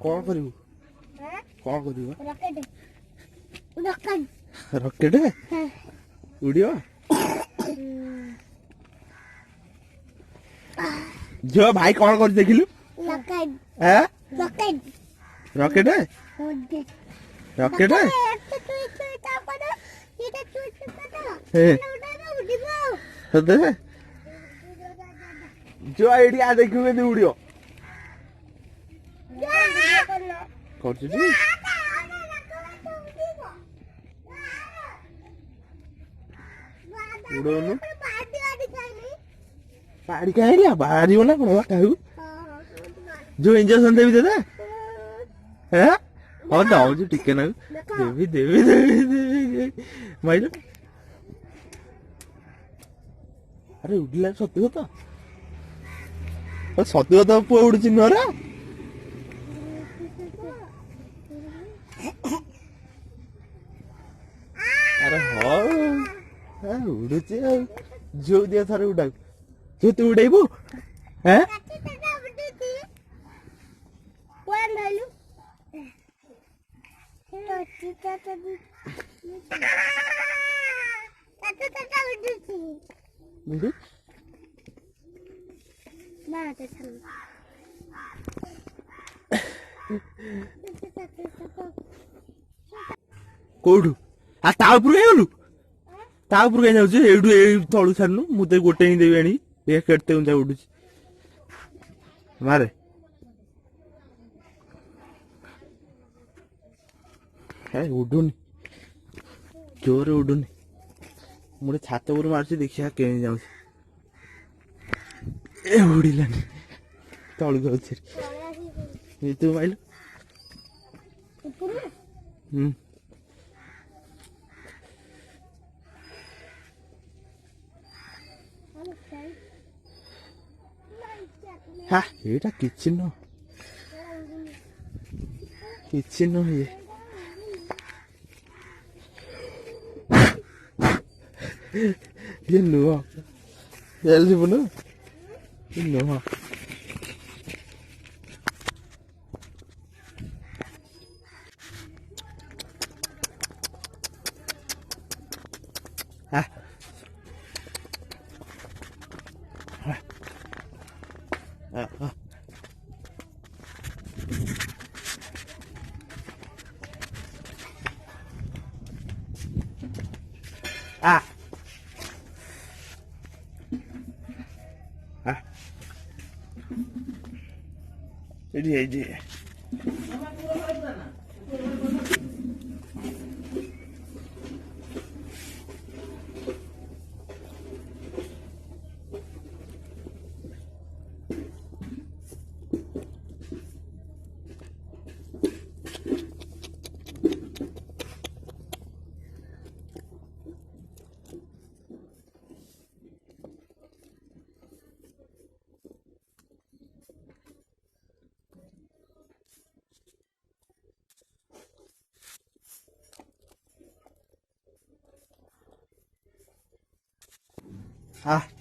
कौन करू कौन करू रॉकेट रॉकेट उड़ियो जो भाई कौन कर देखिलु रॉकेट हैं रॉकेट रॉकेट रॉकेट सदे जो आइडिया देखियो के उड़ियो करछु जी उड़ोनु पाड़ी का आइडिया बाहरी हो ना कोन काहू जो इंजेक्शन देवी दे हैं हां दाऊ जी टिके ना देवी माइलो अरे उड़ला सत्य कथा सत्य कथा पुआ उड़ची नरा अरे हाँ उड़ुची जो दिया थारे उड़ा जो तू उड़ेबू हैं कोडू आ ता ऊपर गलु ता ऊपर कहीं जाऊ एडू ए तळु छाडनु मु ते गोटे ही देबी आनी ए केते उंजा उडुची मारे है उडुनी जोर उडुनी मुझे छात ऊपर मारছি देखिया के जाऊ ए उड़िलानी तळु जाऊ ये तू माइल हाँ ये किसी न ये नुह जल्दी बोलो ये नुह हाँ हाँ जी हाँ